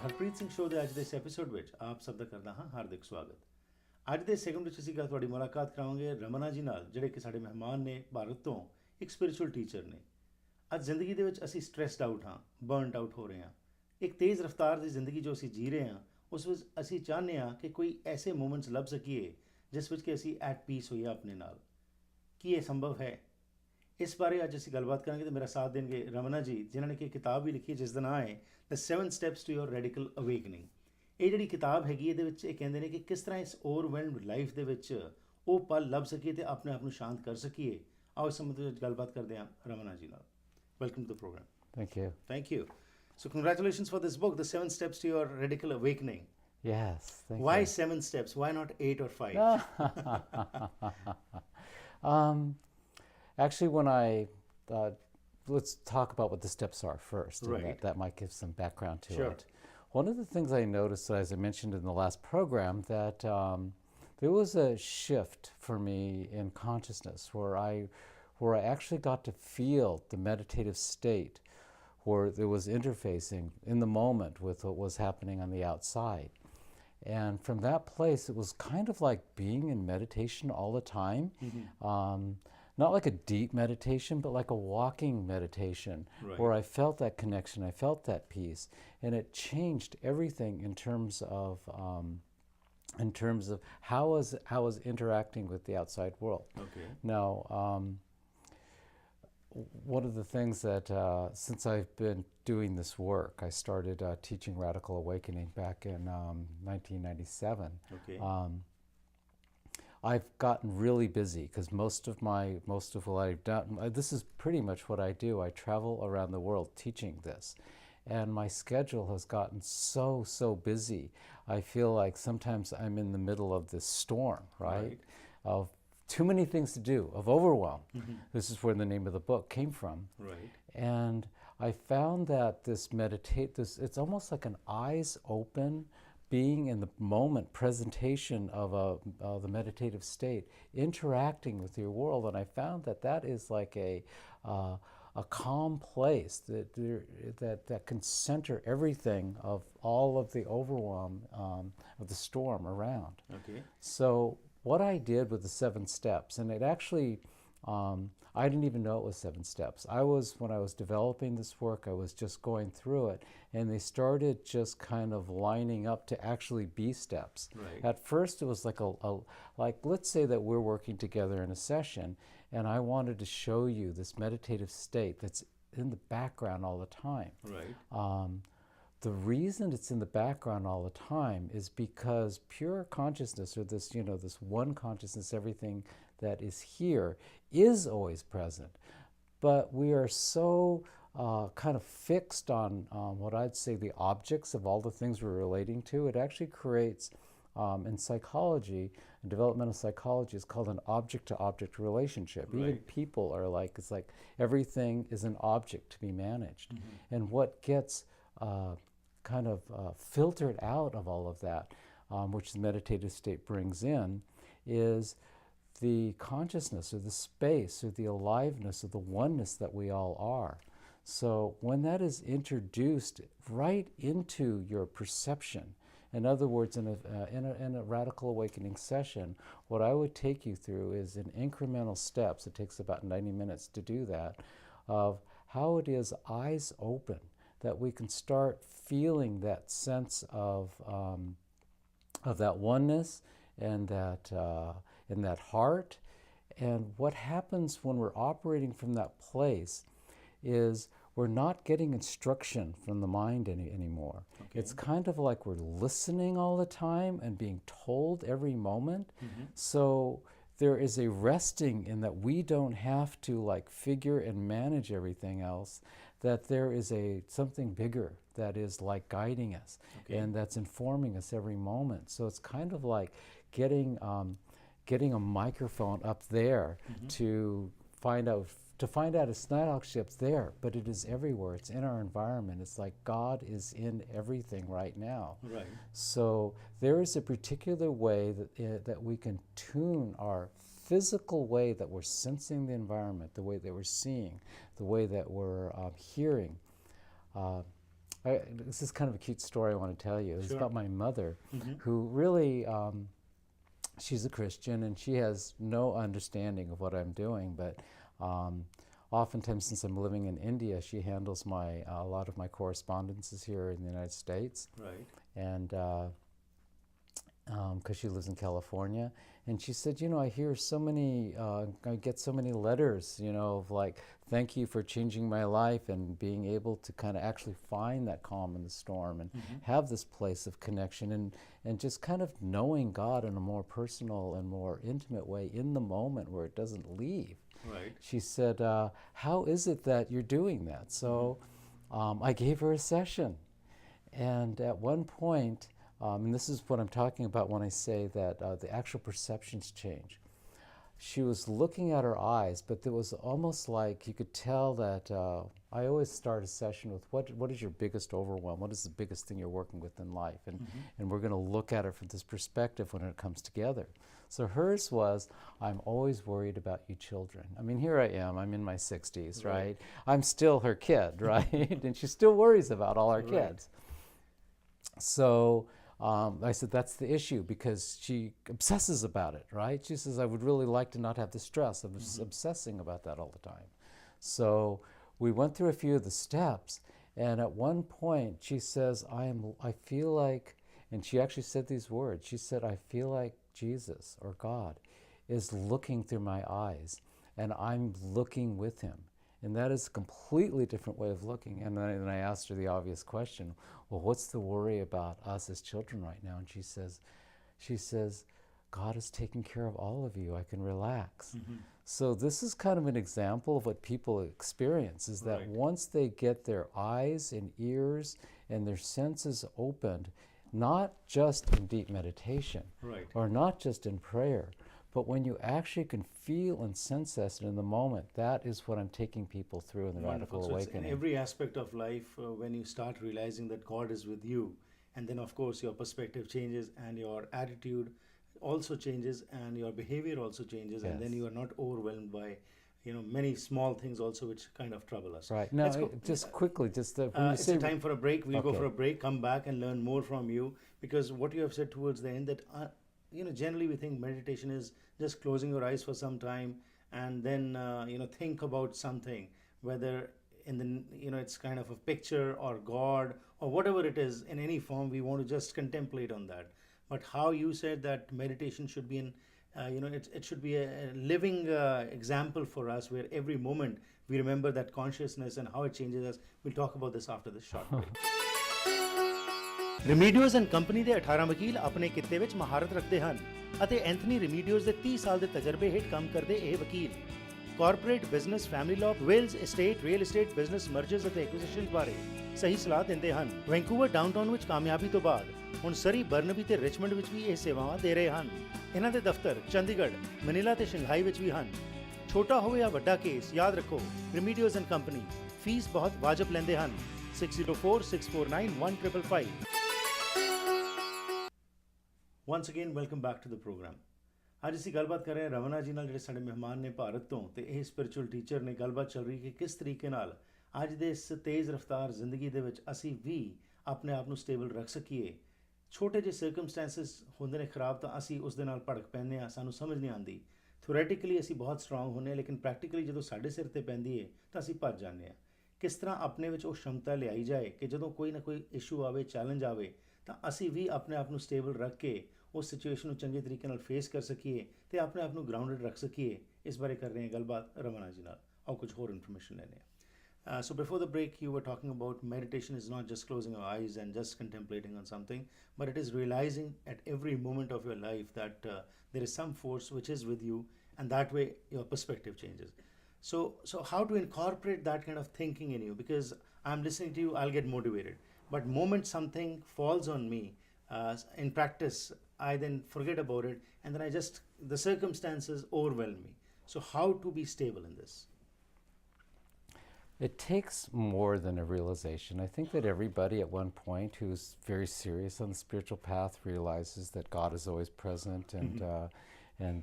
Harpreet Singh show ਦੇ ਅੱਜ ਦੇ ਇਸ ਐਪੀਸੋਡ ਵਿੱਚ ਆਪ ਸਭ ਦਾ ਕਰਦਾ ਹਾਂ ਹਾਰਦਿਕ ਸਵਾਗਤ। ਅੱਜ ਦੇ ਸੈਗਮੈਂਟ ਵਿੱਚ ਅਸੀਂ ਤੁਹਾਡੀ ਮੁਲਾਕਾਤ ਕਰਾਵਾਂਗੇ ਰਮਨਾ ਜੀ ਨਾਲ, ਜਿਹੜੇ ਕਿ ਸਾਡੇ ਮਹਿਮਾਨ ਨੇ ਭਾਰਤ ਤੋਂ, ਇੱਕ ਸਪਿਰਿਚੁਅਲ ਟੀਚਰ ਨੇ। ਅੱਜ ਜ਼ਿੰਦਗੀ ਦੇ ਵਿੱਚ ਅਸੀਂ ਸਟ੍ਰੈਸਡ ਆਊਟ ਹਾਂ, ਬਰਨਡ ਆਊਟ ਹੋ ਰਹੇ ਹਾਂ। ਇੱਕ ਤੇਜ਼ ਰਫ਼ਤਾਰ ਦੀ ਜ਼ਿੰਦਗੀ ਜੋ ਅਸੀਂ ਜੀ ਰਹੇ ਹਾਂ, ਉਸ ਵਿੱਚ ਅਸੀਂ ਚਾਹੁੰਦੇ ਹਾਂ ਕਿ ਕੋਈ ਐਸੇ ਮੂਮੈਂਟਸ ਲੱਭ ਸਕੀਏ ਜਿਸ ਵਿੱਚ ਕਿ ਅਸੀਂ ਐਟ ਪੀਸ ਹੋਈਏ ਆਪਣੇ ਨਾਲ। ਕੀ ਇਹ ਸੰਭਵ ਹੈ? ਇਸ ਬਾਰੇ ਅੱਜ ਅਸੀਂ ਗੱਲਬਾਤ ਕਰਾਂਗੇ ਤੇ ਮੇਰਾ ਸਾਥ ਦੇਣਗੇ ਰਮਨਾ ਜੀ, ਜਿਨ੍ਹਾਂ ਨੇ ਕਿ ਕਿਤਾਬ ਵੀ ਲਿਖੀ ਹੈ ਜਿਸ ਦਾ ਨਾਮ ਹੈ ਦ 7 steps to your radical awakening. ਇਹ ਜਿਹੜੀ ਕਿਤਾਬ ਹੈਗੀ, ਇਹਦੇ ਵਿੱਚ ਇਹ ਕਹਿੰਦੇ ਨੇ ਕਿ ਕਿਸ ਤਰ੍ਹਾਂ ਇਸ ਓਵਰਵੈਲਮਡ ਲਾਈਫ ਦੇ ਵਿੱਚ ਉਹ ਪਲ ਲੱਭ ਸਕੀਏ ਤੇ ਆਪਣੇ ਆਪ ਨੂੰ ਸ਼ਾਂਤ ਕਰ ਸਕੀਏ। ਆਓ ਇਸ ਸੰਬੰਧ ਵਿੱਚ ਗੱਲਬਾਤ ਕਰਦੇ ਹਾਂ ਰਮਨਾ ਜੀ ਨਾਲ। Welcome to the program. Thank you. Thank you. So congratulations for this book, The 7 Steps to Your Radical Awakening. Yes. Thank Why you. 7 steps? Why not 8 or 5? Actually, let's talk about what the steps are first. Right. And that might give some background to Sure. it. One of the things I noticed, as I mentioned in the last program, that there was a shift for me in consciousness where I actually got to feel the meditative state, where there was interfacing in the moment with what was happening on the outside. And from that place, it was kind of like being in meditation all the time. Mm-hmm. Not like a deep meditation, but like a walking meditation, right, where I felt that connection, I felt that peace, and it changed everything in terms of how I was interacting with the outside world. Okay. Now, one of the things that, since I've been doing this work, I started teaching Radical Awakening back in 1997. Okay. I've gotten really busy because most of what I've done, this is pretty much what I do. I travel around the world teaching this, and my schedule has gotten so busy. I feel like sometimes I'm in the middle of this storm, right? Of too many things to do, of overwhelm. Mm-hmm. This is where the name of the book came from. Right. And I found that it's almost like an eyes open, being in the moment presentation of the meditative state, interacting with your world. And I found that is like a calm place that can center everything of all of the overwhelm of the storm around. Okay. So what I did with the 7 steps, and it actually, I didn't even know it was 7 steps. When I was developing this work, I was just going through it, and they started just kind of lining up to actually be steps. Right. At first, it was like let's say that we're working together in a session, and I wanted to show you this meditative state that's in the background all the time. Right. The reason it's in the background all the time is because pure consciousness, or this, this one consciousness, everything that is here, is always present. But we are so kind of fixed on what I'd say the objects of all the things we're relating to. It actually creates, in psychology, in developmental psychology, it's called an object-to-object relationship. Right. Even people are it's like everything is an object to be managed. Mm-hmm. And what gets kind of filtered out of all of that, which the meditative state brings in, is the consciousness or the space or the aliveness or the oneness that we all are. So when that is introduced right into your perception, in other words, in a Radical Awakening session, what I would take you through is in incremental steps, it takes about 90 minutes to do that, of how it is eyes open, that we can start feeling that sense of that oneness and that heart. And what happens when we're operating from that place is we're not getting instruction from the mind anymore. Okay. It's kind of like we're listening all the time and being told every moment. Mm-hmm. So there is a resting in that we don't have to figure and manage everything else, that there is something bigger that is guiding us. Okay. And that's informing us every moment. So it's kind of like getting a microphone up there. Mm-hmm. To find out to find out it's not actually up there, but it is everywhere. It's in our environment. It's like God is in everything right now. Right. So there is a particular way that we can tune our physical way that we're sensing the environment, the way that we're seeing, the way that we're hearing. This is kind of a cute story I want to tell you. It's Sure. about my mother, Mm-hmm. who really, she's a Christian and she has no understanding of what I'm doing, but oftentimes since I'm living in India, she handles a lot of my correspondences here in the United States. Right. And because she lives in California, and she said, I hear so many, I get so many letters, of like, thank you for changing my life and being able to kind of actually find that calm in the storm and have this place of connection and just kind of knowing God in a more personal and more intimate way in the moment where it doesn't leave. Right. She said, how is it that you're doing that? So I gave her a session. And at one point, and this is what I'm talking about when I say that the actual perceptions change. She was looking at her eyes, but there was almost like you could tell that I always start a session with what is your biggest overwhelm? What is the biggest thing you're working with in life? And we're going to look at it from this perspective when it comes together. So hers was, I'm always worried about you children. I mean, here I am, I'm in my 60s, right? I'm still her kid, right? And she still worries about all our kids. So I said, that's the issue, because she obsesses about it, right? She says, I would really like to not have the stress of obsessing about that all the time. So we went through a few of the steps, and at one point she says, I feel like, and she actually said these words, she said, I feel like Jesus or God is looking through my eyes, and I'm looking with him. And that is a completely different way of looking. And then I asked her the obvious question, well, what's the worry about us as children right now? And she says, God is taking care of all of you. I can relax. So this is kind of an example of what people experience, is that once they get their eyes and ears and their senses opened, not just in deep meditation or not just in prayer, but when you actually can feel and sense that in the moment, that is what I'm taking people through in the Wonderful. Radical So Awakening. it's in every aspect of life, when you start realizing that God is with you, and then of course your perspective changes and your attitude also changes and your behavior also changes, and then you are not overwhelmed by many small things also which kind of trouble us. Right. Now, just quickly, when you It's say a time for a break. We'll go for a break, come back and learn more from you, because what you have said towards the end, that generally we think meditation is just closing your eyes for some time and then think about something, whether in the it's kind of a picture or God or whatever it is, in any form we want to just contemplate on that. But how you said that meditation should be it should be a living example for us, where every moment we remember that consciousness and how it changes us. We'll talk about this after this short break. Remedios and company ਦੇ 18 ਵਕੀਲ ਆਪਣੇ ਕਿੱਤੇ ਵਿੱਚ ਮਹਾਰਤ ਰੱਖਦੇ ਹਨ ਅਤੇ Anthony ਰਿਮੀਡੀਓਜ਼ ਦੇ 30 ਸਾਲ ਦੇ ਤਜਰਬੇ ਹੇਠ ਕੰਮ ਕਰਦੇ ਇਹ ਵਕੀਲ corporate business, family law, wills, estate, real estate, business mergers ਅਤੇ ਐਕੁਜ਼ੀਸ਼ਨਸ ਬਾਰੇ ਸਹੀ ਸਲਾਹ ਦਿੰਦੇ ਹਨ। ਵੈਂਕੂਵਰ ਡਾਊਨਟਾਊਨ ਵਿੱਚ ਕਾਮਯਾਬੀ ਤੋਂ ਬਾਅਦ ਹੁਣ ਸਰੀ, ਬਰਨਬੀ ਤੇ ਰਿਚਮੰਡ ਵਿੱਚ ਵੀ ਇਹ ਸੇਵਾਵਾਂ ਦੇ ਰਹੇ ਹਨ। ਇਹਨਾਂ ਦੇ ਦਫ਼ਤਰ ਚੰਡੀਗੜ੍ਹ, ਮਨੀਲਾ ਤੇ ਸ਼ੰਘਾਈ ਵਿੱਚ ਵੀ ਹਨ। ਛੋਟਾ ਹੋਵੇ ਜਾਂ ਵੱਡਾ ਕੇਸ, ਯਾਦ ਰੱਖੋ, ਰਿਮੀਡੀਓਜ਼ ਐਂਡ ਕੰਪਨੀ ਫੀਸ ਬਹੁਤ ਵਾਜਬ ਲੈਂਦੇ ਹਨ। 6046491555। Once again, welcome back to the program. ਅੱਜ ਅਸੀਂ ਗੱਲਬਾਤ ਕਰ ਰਹੇ ਹਾਂ ਰਮਨਾ ਜੀ ਨਾਲ, ਜਿਹੜੇ ਸਾਡੇ ਮਹਿਮਾਨ ਨੇ ਭਾਰਤ ਤੋਂ, ਤੇ ਇਹ ਸਪਿਰਿਚੁਅਲ ਟੀਚਰ ਨੇ। ਗੱਲਬਾਤ ਚੱਲ ਰਹੀ ਕਿ ਕਿਸ ਤਰੀਕੇ ਨਾਲ ਅੱਜ ਦੇ ਇਸ ਤੇਜ਼ ਰਫ਼ਤਾਰ ਜ਼ਿੰਦਗੀ ਦੇ ਵਿੱਚ ਅਸੀਂ ਵੀ ਆਪਣੇ ਆਪ ਨੂੰ ਸਟੇਬਲ ਰੱਖ ਸਕੀਏ। ਛੋਟੇ ਜਿਹੇ ਸਰਕਮਸਟੈਂਸਿਸ ਹੁੰਦੇ ਨੇ ਖਰਾਬ, ਤਾਂ ਅਸੀਂ ਉਸ ਦੇ ਨਾਲ ਭੜਕ ਪੈਂਦੇ ਹਾਂ, ਸਾਨੂੰ ਸਮਝ ਨਹੀਂ ਆਉਂਦੀ। ਥਿਓਰੈਟਿਕਲੀ ਅਸੀਂ ਬਹੁਤ ਸਟਰੋਂਗ ਹੁੰਦੇ ਹਾਂ, ਲੇਕਿਨ ਪ੍ਰੈਕਟੀਕਲੀ ਜਦੋਂ ਸਾਡੇ ਸਿਰ ਤੇ ਪੈਂਦੀ ਹੈ ਤਾਂ ਅਸੀਂ ਭੱਜ ਜਾਂਦੇ ਹਾਂ। ਕਿਸ ਤਰ੍ਹਾਂ ਆਪਣੇ ਵਿੱਚ ਉਹ ਸ਼ਮਤਾ ਲਿਆਈ ਜਾਏ ਕਿ ਜਦੋਂ ਕੋਈ ਨਾ ਕੋਈ ਇਸ਼ੂ ਆਵੇ, ਚੈਲੰਜ ਆਵੇ, ਤਾਂ ਅਸੀਂ ਵੀ ਆਪਣੇ ਆਪ ਨੂੰ ਸਟੇਬਲ ਰੱਖ ਕੇ ਉਸ ਸਿਚੁਏਸ਼ਨ ਨੂੰ ਚੰਗੇ ਤਰੀਕੇ ਨਾਲ ਫੇਸ ਕਰ ਸਕੀਏ ਅਤੇ ਆਪਣੇ ਆਪ ਨੂੰ ਗਰਾਊਂਡਡ ਰੱਖ ਸਕੀਏ। ਇਸ ਬਾਰੇ ਕਰ ਰਹੇ ਹਾਂ ਗੱਲਬਾਤ ਰਮਨਾ ਜੀ ਨਾਲ। ਆਓ ਕੁਝ ਹੋਰ ਇਨਫੋਰਮੇਸ਼ਨ ਲੈਂਦੇ ਹਾਂ। So before the break, you were talking about meditation is not just closing your eyes and just contemplating on something, but it is realizing at every moment of your life that there is some force which is with you, and that way your perspective changes. So how to incorporate that kind of thinking in you? Because I'm listening to you, I'll get motivated. But moment something falls on me, in practice, I then forget about it, and then the circumstances overwhelm me. So how to be stable in this? It takes more than a realization. I think that everybody at one point who's very serious on the spiritual path realizes that God is always present, and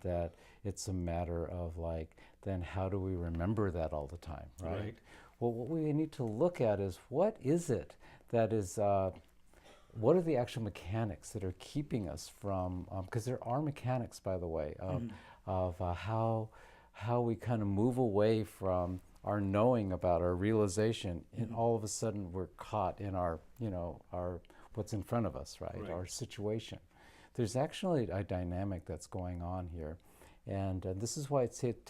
that it's a matter of like, then how do we remember that all the time, right? Right. Well, what we need to look at is what is it that is, what are the actual mechanics that are keeping us from, because there are mechanics, by the way, of how we kind of move away from our knowing about our realization, and all of a sudden we're caught in our, our what's in front of us, right? Our situation. There's actually a dynamic that's going on here, and this is why I say it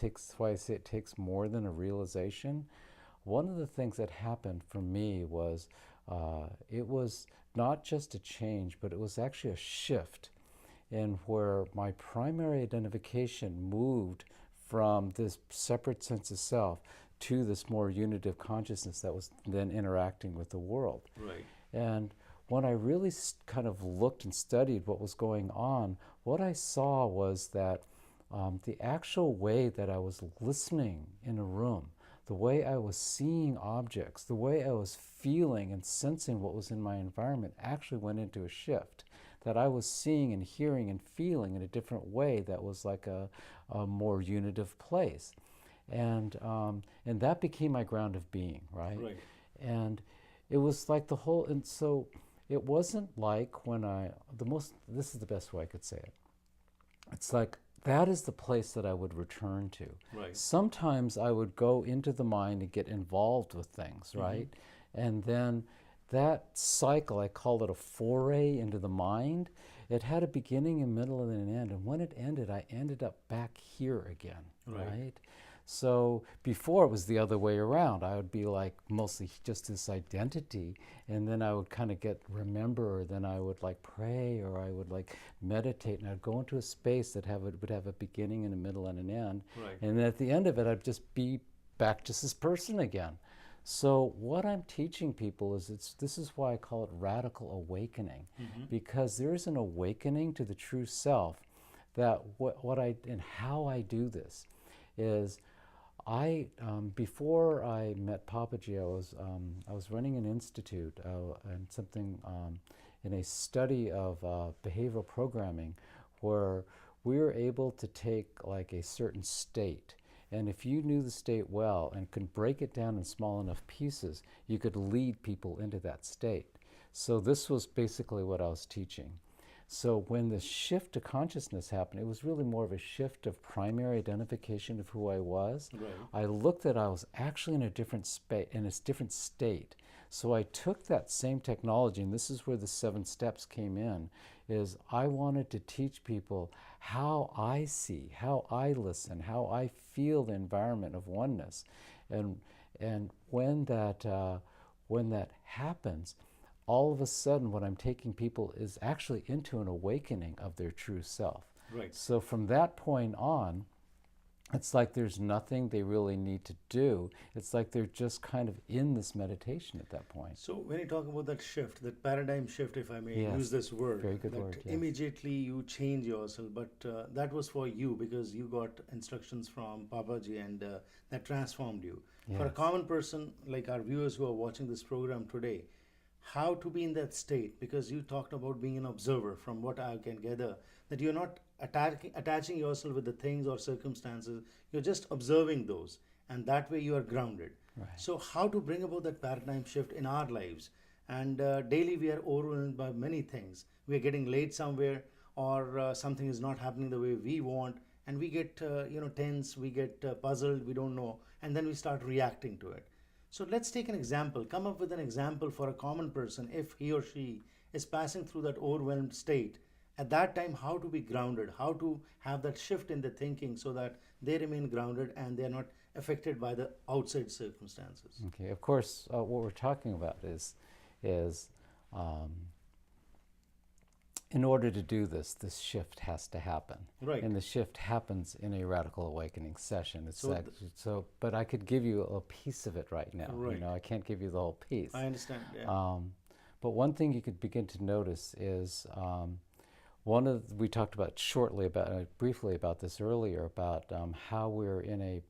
takes more than a realization. One of the things that happened for me was it was not just a change, but it was actually a shift in where my primary identification moved from this separate sense of self to this more unitive consciousness that was then interacting with the world. Right. And when I really kind of looked and studied what was going on, what I saw was that the actual way that I was listening in a room, the way I was seeing objects, the way I was feeling and sensing what was in my environment actually went into a shift. That I was seeing and hearing and feeling in a different way that was like a more unitive place. And that became my ground of being, right? Right. And it was like the whole, and so it wasn't like when this is the best way I could say it. It's like, that is the place that I would return to. Right. Sometimes I would go into the mind and get involved with things, right? And then that cycle, I call it a foray into the mind, it had a beginning, a middle, and an end. And when it ended, I ended up back here again, right? So before it was the other way around. I would be like mostly just this identity, and then I would kind of remember, or then I would like pray, or I would like meditate, and I'd go into a space that would have a beginning and a middle and an end. Right. And then at the end of it, I'd just be back just this person again. So what I'm teaching people is this is why I call it radical awakening, because there's an awakening to the true self. That and how I do this is before I met Papaji, I was running an institute and something in a study of behavioral programming, where we were able to take like a certain state, and if you knew the state well and could break it down in small enough pieces, you could lead people into that state. So this was basically what I was teaching. So when the shift to consciousness happened, it was really more of a shift of primary identification of who I was. Right. I looked at I was actually in a different different state. So I took that same technology, and this is where the 7 steps came in, is I wanted to teach people how I see, how I listen, how I feel the environment of oneness. And when that happens, all of a sudden what I'm taking people is actually into an awakening of their true self. Right. So from that point on, it's like there's nothing they really need to do. It's like they're just kind of in this meditation at that point. So when you talk about that shift, that paradigm shift, if I may Yes. use this word, Very good that word, yes. immediately you change yourself, but that was for you because you got instructions from Papaji, and that transformed you. For a Yes. common person like our viewers who are watching this program today, how to be in that state, because you talked about being an observer, from what I can gather, that you're not attaching yourself with the things or circumstances, you're just observing those, and that way you are grounded. Right. So how to bring about that paradigm shift in our lives? And daily we are overwhelmed by many things. We are getting late somewhere, or something is not happening the way we want, and we get tense, we get puzzled, we don't know, and then we start reacting to it. So let's take an example. Come up with an example for a common person if he or she is passing through that overwhelmed state. At that time, how to be grounded, how to have that shift in the thinking so that they remain grounded and they're not affected by the outside circumstances. Okay. Of course, what we're talking about is in order to do this shift has to happen. Right. And the shift happens in a radical awakening session. It's So but I could give you a piece of it right now. Right. I can't give you the whole piece. I understand. Yeah. But one thing you could begin to notice is we talked briefly about this earlier, about how we're in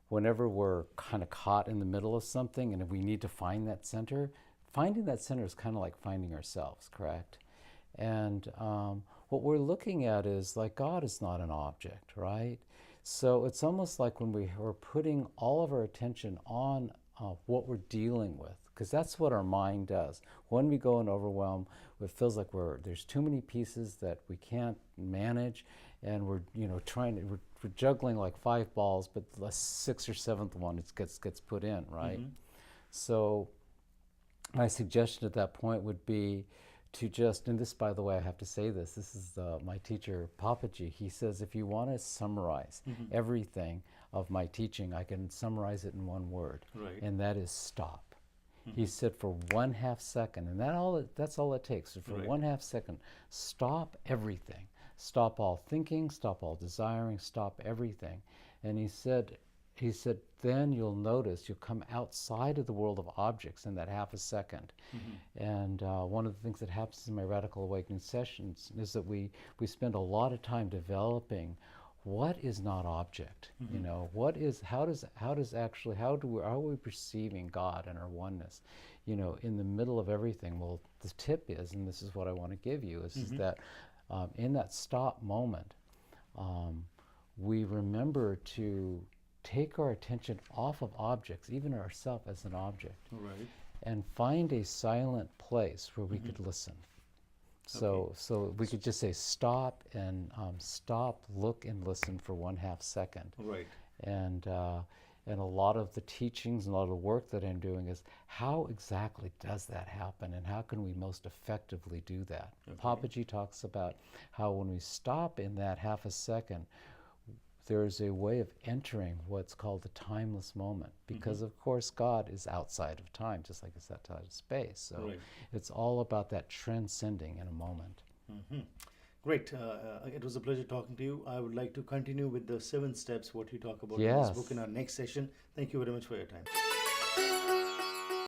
whenever we're kind of caught in the middle of something and we need to find that center, finding that center is kind of like finding ourselves, correct? And what we're looking at is like God is not an object, right? So it's almost like when we're putting all of our attention on what we're dealing with, because that's what our mind does. When we go in overwhelm, it feels like there's too many pieces that we can't manage, and we're we're juggling like 5 balls, but the 6th or 7th one gets put in, right? Mm-hmm. So my suggestion at that point would be to just, and this, by the way, I have to say this is my teacher, Papaji. He says, if you want to summarize everything of my teaching, I can summarize it in one word, Right. and that is stop. He said for 1/2 second, and that's all it takes. So for Right. 1/2 second, stop everything. Stop all thinking, stop all desiring, stop everything. And he said, then you'll notice you'll come outside of the world of objects in that 1/2 second. And one of the things that happens in my Radical Awakening sessions is that we spend a lot of time developing what is not object. You know, how are we perceiving God and our oneness, you know, in the middle of everything? Well, the tip is, and this is what I want to give you, is that in that stop moment, we remember to take our attention off of objects, even ourselves as an object, Right. and find a silent place where we could listen. So we could just say stop and stop, look, and listen for 1/2 second. Right. And a lot of the teachings and a lot of the work that I'm doing is how exactly does that happen, and how can we most effectively do that? Okay. Papaji talks about how when we stop in that 1/2 second, there's a way of entering what's called the timeless moment, because of course God is outside of time, just like it's outside of space. So Right. it's all about that transcending in a moment. Great. It was a pleasure talking to you. I would like to continue with the 7 steps, what you talk about in Yes. this book, in our next session. Thank you very much for your time.